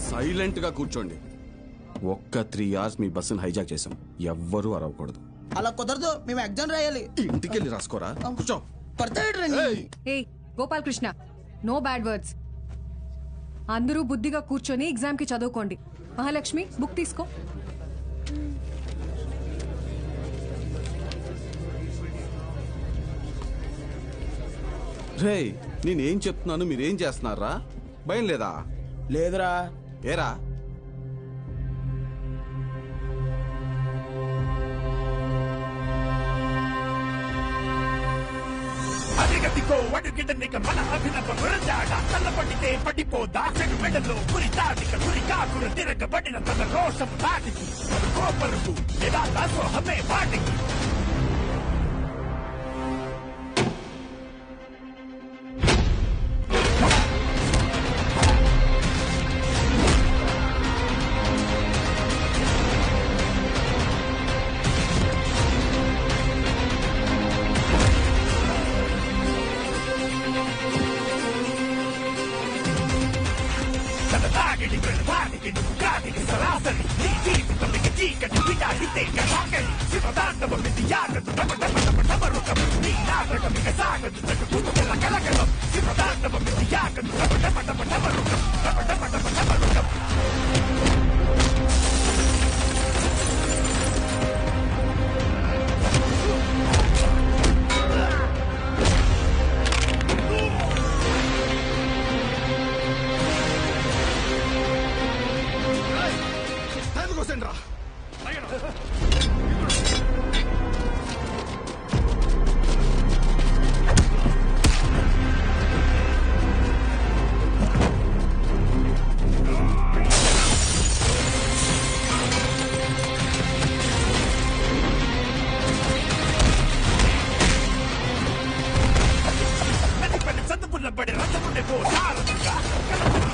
Silent గా కూర్చోండి. ఒక్క 3 hours మీ బస్సును హైజాక్ చేసాం. ఎవ్వరూ అరవకూడదు. అలా కుదరదు, మేము ఎగ్జామ్ రాయాలి. ఇంటికి వెళ్ళి రాసుకోరా. కూర్చో. ఏ Gopal Krishna, no bad words. అందరూ బుద్ధిగా కూర్చొని ఎగ్జామ్ కి చదువుకోండి. మహాలక్ష్మి, బుక్ తీసుకో. రే, నేనేం చెప్తున్నాను మీరేం చేస్తున్నారా? భయం లేదా? లేదురా. ఏరా? అడిగదిగో అడుగిడనిక మన అభినవ గురజాడ తల్లపడితే పడిపోదా చెడు మెడలో గురి దాటిక గురి కాకులు తిరగబడిన తన రోషం దాటికి కోపరుకు ఎలా దాసోహమే వాటికి సరాసరి నీ జీవితానికి చీకటి విడాడితే కసాగని శివదాండవం ఇది యాగదు డమరుకం నీ నాటకం ఇక సాగదు చటుకుల కలకలం శివదాండవం ఇది యాగదు డమరుకం చదువులబడి రథమునే ఓ సారథిగా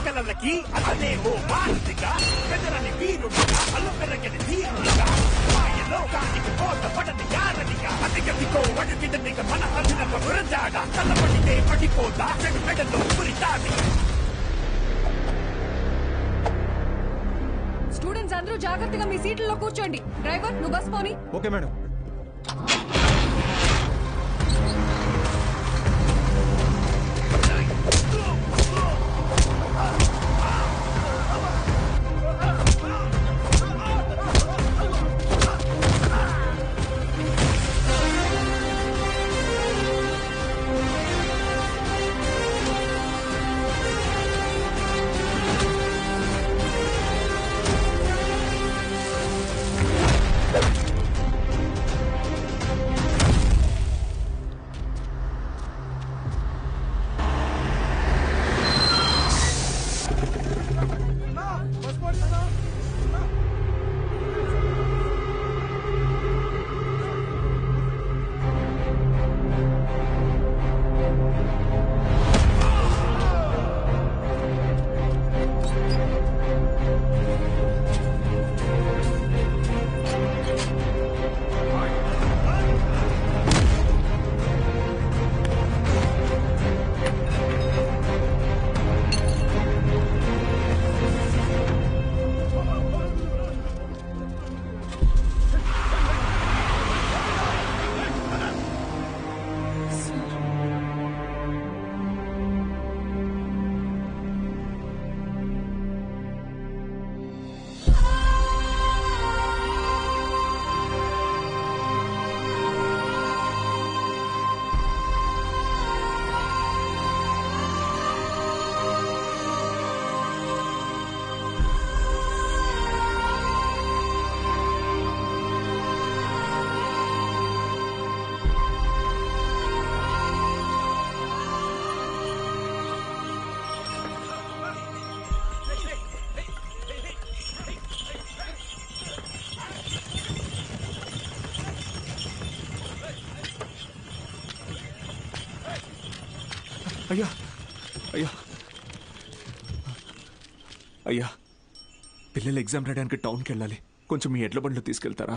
కలలకి అదే ఓ మారుతిగా పెదరని వీరుడిగా అల్లు పెరగని ధీరుడిగా మాయలోకానికి పోతపడని యారనిగా అదిగదిగో అడుగిడనిక మన అభినవ గురజాడ తల్లపడితే పడిపోదా చెడు మెడలో గురి దాటి. స్టూడెంట్స్ అందరూ జాగ్రత్తగా మీ సీట్లలో కూర్చోండి. డ్రైవర్, నువ్వు బస్ పోని. Okay madam. అయ్యా అయ్యా అయ్యా, పిల్లలు ఎగ్జామ్ రాయడానికి టౌన్కి వెళ్ళాలి. కొంచెం మీ ఎడ్ల బండ్లో తీసుకెళ్తారా?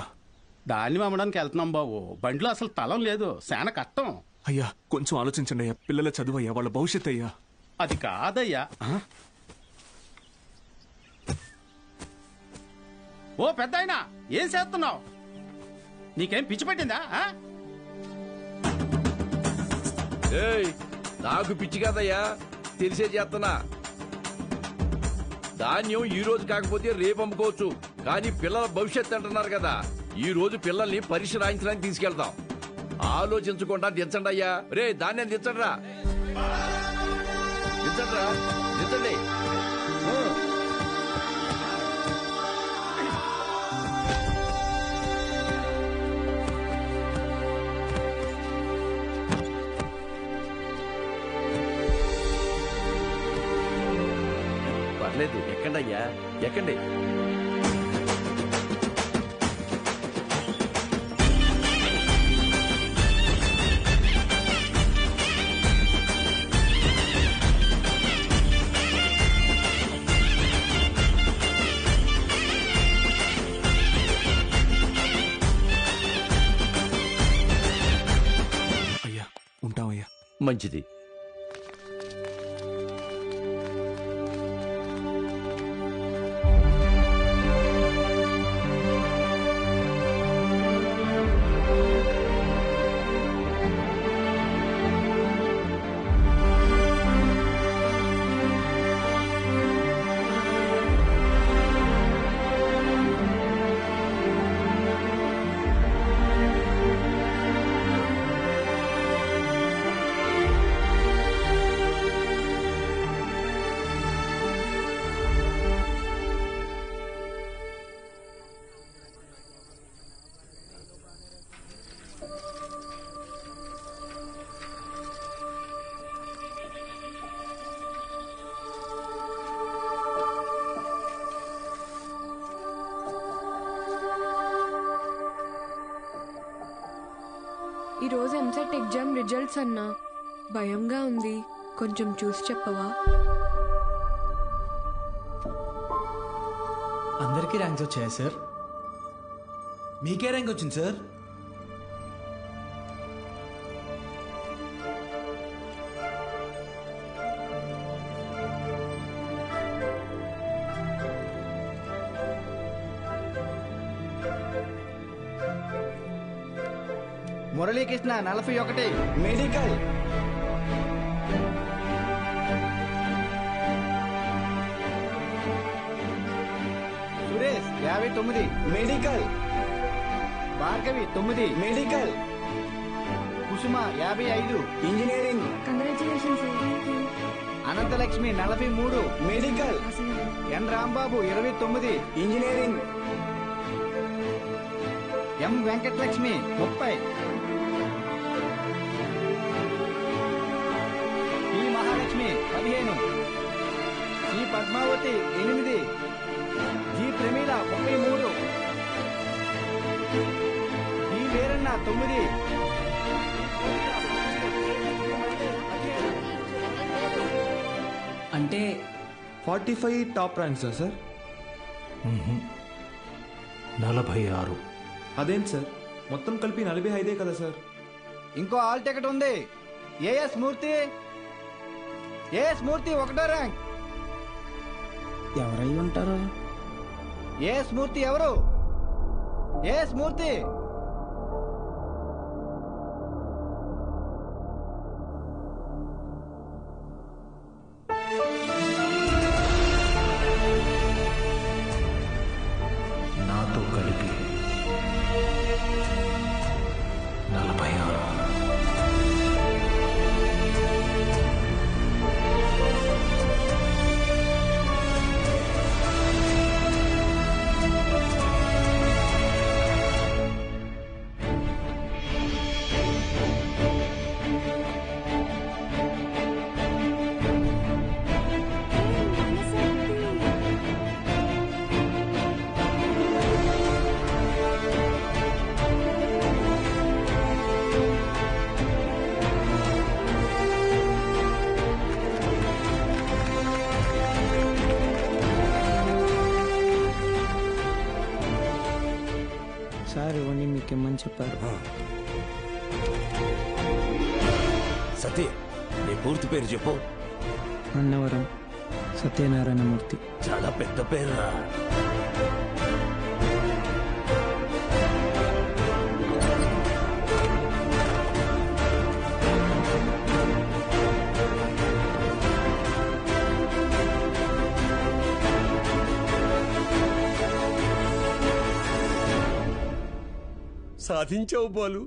దాన్ని అమ్మడానికి వెళ్తున్నాం బాబు. బండిలో అసలు తలం లేదు, చాలా కష్టం. అయ్యా కొంచెం ఆలోచించండి అయ్యా. పిల్లల చదువు అయ్యా, వాళ్ళ భవిష్యత్ అయ్యా. అది కాదయ్యా. ఓ పెద్దాయనా ఏం చేస్తున్నావు? నీకేం పిచ్చి పట్టిందా? ఏయ్ నాకు పిచ్చి కదయ్యా, తెలిసే చేస్తున్నా. ధాన్యం ఈ రోజు కాకపోతే రేపు అమ్ముకోవచ్చు, కానీ పిల్లల భవిష్యత్తు అంటున్నారు కదా, ఈ రోజు పిల్లల్ని పరీక్ష రాయించడానికి తీసుకెళ్తాం. ఆలోచించకుండా దించండి అయ్యా. రే ధాన్యం దించండిరా, దించండిరా, దించండి. పర్లేదు, ఎక్కండి అయ్యా, ఎక్కండి. అయ్యా ఉంటామయ్యా. మంచిది. ఈరోజు ఎంసెట్ ఎగ్జామ్ రిజల్ట్స్ అన్నా, భయంగా ఉంది, కొంచెం చూసి చెప్పవా? అందరికీ ర్యాంక్స్ వచ్చాయా సార్? మీకే ర్యాంక్ వచ్చింది sir? Muralikrishna 41 medical. Suresh 59 medical. Bhargavi 9 medical. Kusuma 55 engineering. Congratulations. Ananthalakshmi 43 medical. N Rambabu 29 engineering. M Venkatalakshmi 30. E Mahalakshmi 15. Sri Padmavathi 8. G Pramila 33. E Veeranna 9. అంటే 45 టాప్ ర్యాంక్సా సార్? 46. అదేంటి సార్, మొత్తం కలిపి 45 కదా సార్? ఇంకో ఆల్ టికెట్ ఉంది. ఏఎస్ మూర్తి. ఏఎస్ మూర్తి 1వ ర్యాంక్. ఎవరై ఉంటారు? ఏఎస్ మూర్తి ఎవరు? ఏఎస్ మూర్తి. నాతో కలిపి 46. సార్ ఇవన్నీ మీకేమని చెప్పారు? సతీ, నీ పూర్తి పేరు చెప్పు. అన్నవరం సత్యనారాయణమూర్తి. చాలా పెద్ద పేరురా. సాధించావు బాలు.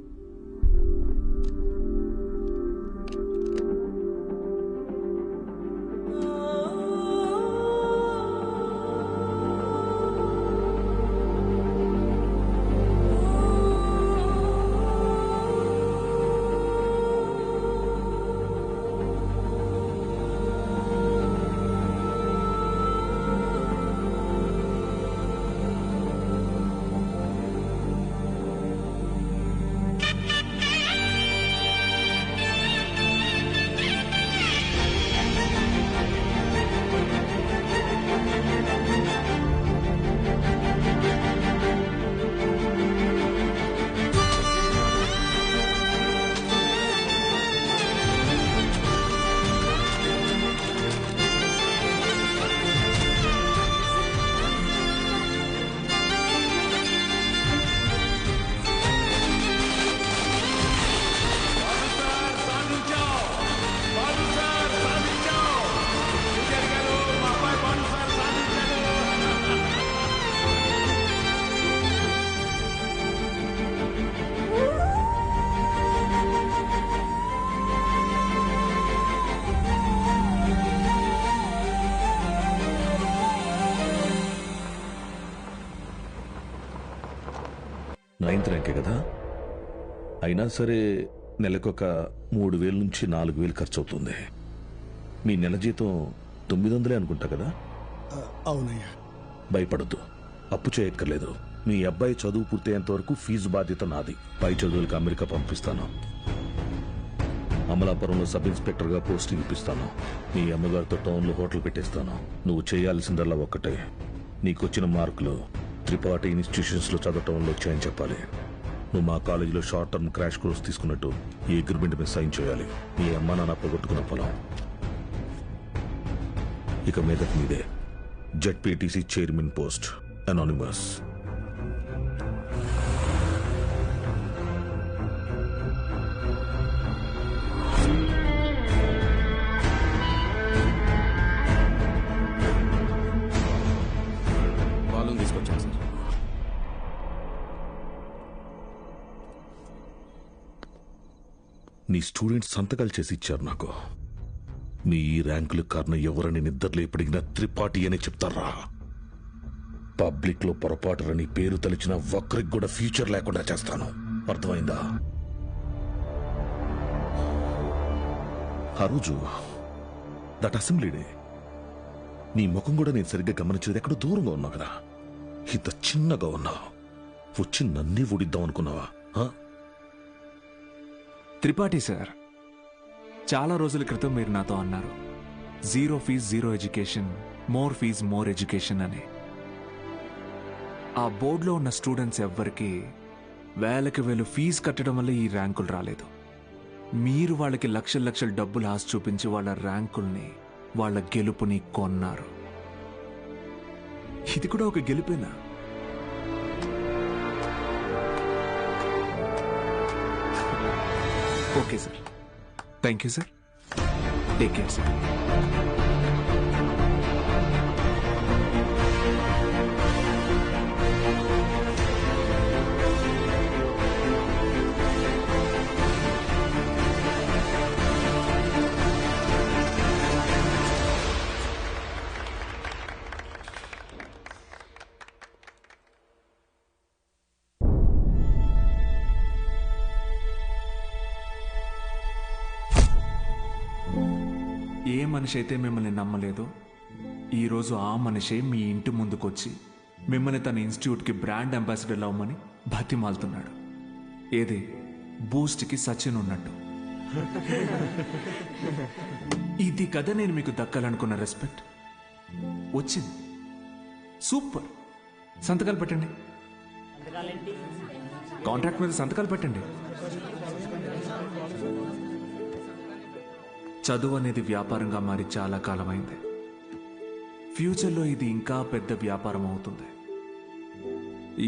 నైన్త్ ర్యాంకే కదా, అయినా సరే నెలకొక 3,000 నుంచి 4,000 ఖర్చు అవుతుంది. మీ నెల జీతం 900 అనుకుంటా కదా? అవునయ్యా. భయపడద్దు, అప్పు చేయక్కర్లేదు. మీ అబ్బాయి చదువు పూర్తయ్యేంత వరకు ఫీజు బాధ్యత నాది. పై చదువులకు అమెరికా పంపిస్తాను. అమలాపురంలో సబ్ ఇన్స్పెక్టర్గా పోస్టింగ్ ఇప్పిస్తాను. మీ అమ్మగారితో టౌన్లో హోటల్ పెట్టేస్తాను. నువ్వు చేయాల్సిందల్లా ఒక్కటే, నీకొచ్చిన మార్కులు త్రిపాఠి ఇన్స్టిట్యూషన్స్లో చదవటంలో వచ్చాయని చెప్పాలి. నువ్వు మా కాలేజీలో షార్ట్ టర్మ్ క్రాష్ కోర్స్ తీసుకున్నట్టు ఈ అగ్రిమెంట్ మీద సైన్ చేయాలి. మీ అమ్మ నాన్న పోగొట్టుకున్న పొలం ఇక మీదకి మీదే. ZPTC chairman post, anonymous. వాళ్ళని తీసుకొచ్చాను సార్. నీ స్టూడెంట్స్ సంతకాలు చేసి ఇచ్చారు నాకు. మీ ఈ ర్యాంకులు కారణం ఎవరని నిద్రలో ఎప్పటికినా త్రిపాఠి అనే చెప్తారా? పబ్లిక్ లో పొరపాటుని పేరు తలిచిన ఒక్కరికి కూడా ఫ్యూచర్ లేకుండా చేస్తాను. అర్థమైందా? ఆ రోజు దట్ అసెంబ్లీ డే నీ ముఖం కూడా నేను సరిగ్గా గమనించేది. ఎక్కడో దూరంగా ఉన్నావు కదా, ఇంత చిన్నగా ఉన్నావు. వచ్చి నన్నే ఊడిద్దాం అనుకున్నావా? త్రిపాఠి సార్, చాలా రోజుల క్రితం మీరు నాతో అన్నారు, 0 fees 0 education, more fees more education అని. ఆ బోర్డులో ఉన్న స్టూడెంట్స్ ఎవ్వరికి వేలకి వేలు ఫీజు కట్టడం వల్ల ఈ ర్యాంకులు రాలేదు. మీరు వాళ్ళకి లక్షల లక్షల డబ్బులు ఆశ చూపించి వాళ్ళ ర్యాంకుల్ని, వాళ్ళ గెలుపుని కొన్నారు. ఇది కూడా ఒక గెలుపేనా? Okay sir, thank you sir, take care sir. ఏ మనిషి అయితే మిమ్మల్ని నమ్మలేదో, ఈరోజు ఆ మనిషే మీ ఇంటి ముందుకొచ్చి మిమ్మల్ని తన ఇన్స్టిట్యూట్కి బ్రాండ్ అంబాసిడర్ అవ్వమని బతిమాలుతున్నాడు. ఏదే బూస్ట్కి సచిన్ ఉన్నట్టు. ఇది కదా నేను మీకు దక్కాలనుకున్న రెస్పెక్ట్. వచ్చింది. సూపర్. సంతకాలు పెట్టండి. కాంట్రాక్ట్ మీద సంతకాలు పెట్టండి. చదువు అనేది వ్యాపారంగా మారి చాలా కాలమైంది. ఫ్యూచర్లో ఇది ఇంకా పెద్ద వ్యాపారం అవుతుంది.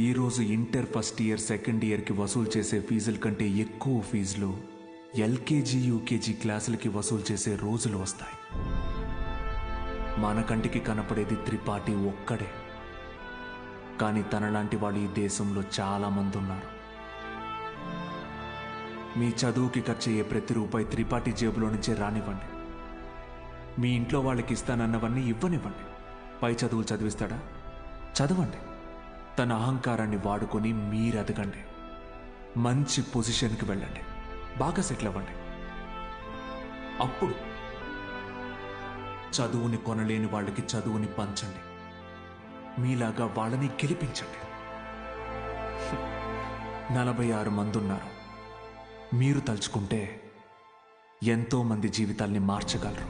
ఈరోజు ఇంటర్ ఫస్ట్ ఇయర్, సెకండ్ ఇయర్కి వసూలు చేసే ఫీజుల కంటే ఎక్కువ ఫీజులు ఎల్కేజీ, యూకేజీ క్లాసులకి వసూలు చేసే రోజులు వస్తాయి. మన కంటికి కనపడేది త్రిపాఠి ఒక్కడే, కానీ తనలాంటి వాళ్ళు ఈ దేశంలో చాలా మంది ఉన్నారు. మీ చదువుకి ఖర్చు అయ్యే ప్రతి రూపాయి త్రిపాఠి జేబులో నుంచే రానివ్వండి. మీ ఇంట్లో వాళ్ళకి ఇస్తానన్నవన్నీ ఇవ్వనివ్వండి. పై చదువులు చదివిస్తాడా? చదవండి. తన అహంకారాన్ని వాడుకొని మీరు ఎదగండి. మంచి పొజిషన్కి వెళ్ళండి. బాగా సెటిల్ అవ్వండి. అప్పుడు చదువుని కొనలేని వాళ్ళకి చదువుని పంచండి. మీలాగా వాళ్ళని గెలిపించండి. 46 మంది ఉన్నారు. మీరు తలుచుకుంటే ఎంతో మంది జీవితాల్ని మార్చగలరు.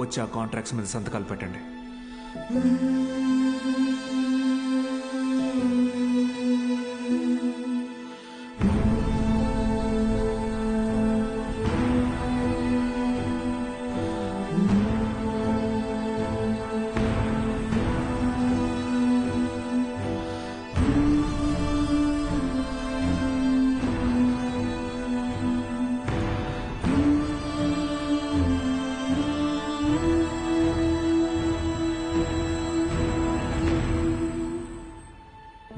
వచ్చి ఆ కాంట్రాక్ట్స్ మీద సంతకాలు పెట్టండి.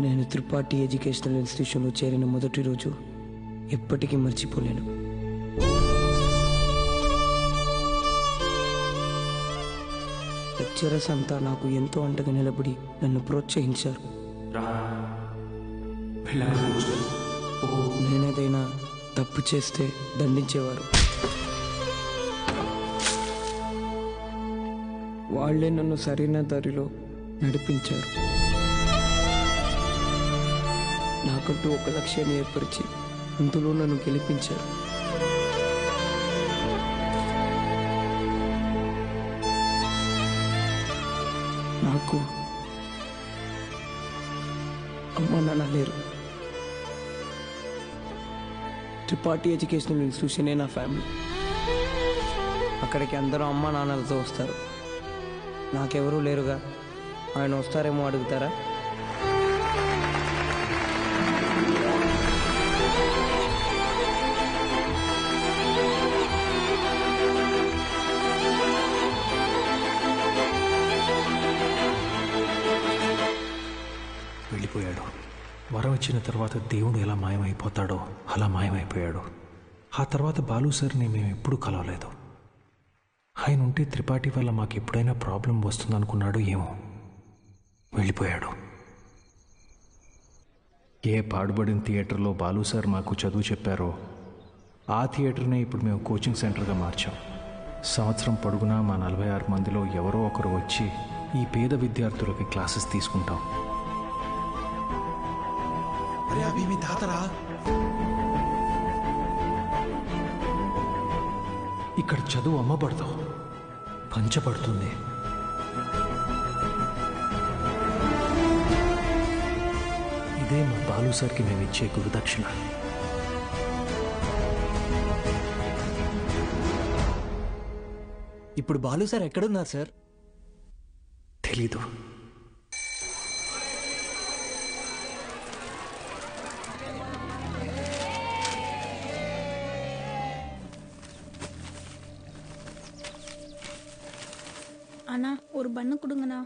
నేను త్రిపాఠి ఎడ్యుకేషనల్ ఇన్స్టిట్యూషన్లో చేరిన మొదటి రోజు ఎప్పటికీ మర్చిపోలేను. లెక్చరర్స్ అంతా నాకు ఎంతో అండగా నిలబడి నన్ను ప్రోత్సహించారు. నేనేదైనా తప్పు చేస్తే దండించేవారు. వాళ్ళే నన్ను సరైన దారిలో నడిపించారు. నాకంటూ ఒక లక్ష్యాన్ని ఏర్పరిచి అందులో నన్ను గెలిపించారు. నాకు అమ్మ నాన్న లేరు. త్రిపాఠి ఎడ్యుకేషనల్ ఇన్స్టిట్యూషనే నా ఫ్యామిలీ. అక్కడికి అందరూ అమ్మ నాన్నలతో వస్తారు. నాకెవరూ లేరుగా. ఆయన వస్తారేమో అడుగుతారా? వెళ్ళిపోయాడు. వరం ఇచ్చిన తర్వాత దేవుడు ఎలా మాయమైపోతాడో అలా మాయమైపోయాడు. ఆ తర్వాత బాలు సార్ని మేము ఎప్పుడూ కలవలేదు. ఆయన ఉంటే త్రిపాఠి వల్ల మాకు ఎప్పుడైనా ప్రాబ్లం వస్తుందనుకున్నాడు ఏమో. వెళ్ళిపోయాడు. ఏ పాడుబడిన థియేటర్లో బాలు సార్ మాకు చదువు చెప్పారో ఆ థియేటర్నే ఇప్పుడు మేము కోచింగ్ సెంటర్గా మార్చాం. సంవత్సరం పొడుగునా మా 46 మందిలో ఎవరో ఒకరు వచ్చి ఈ పేద విద్యార్థులకి క్లాసెస్ తీసుకుంటాం. ఇక్కడ చదువు అమ్మబడదు, పంచబడుతుంది. ఇదే మా బాలు సార్కి మేము ఇచ్చే గురుదక్షిణ. ఇప్పుడు బాలు సార్ ఎక్కడున్నారు సార్? తెలీదు. அண்ணா ஒரு பண்ணு கொடுங்கண்ணா.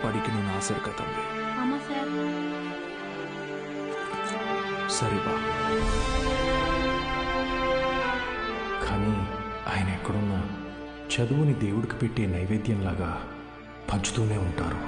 படிக்கணும் ஆசை இருக்கா தம்பி? ஆமா சார். సరే బా. కానీ ఆయన ఎక్కడున్నా చదువుని దేవుడికి పెట్టే నైవేద్యంలాగా పంచుతూనే ఉంటారు.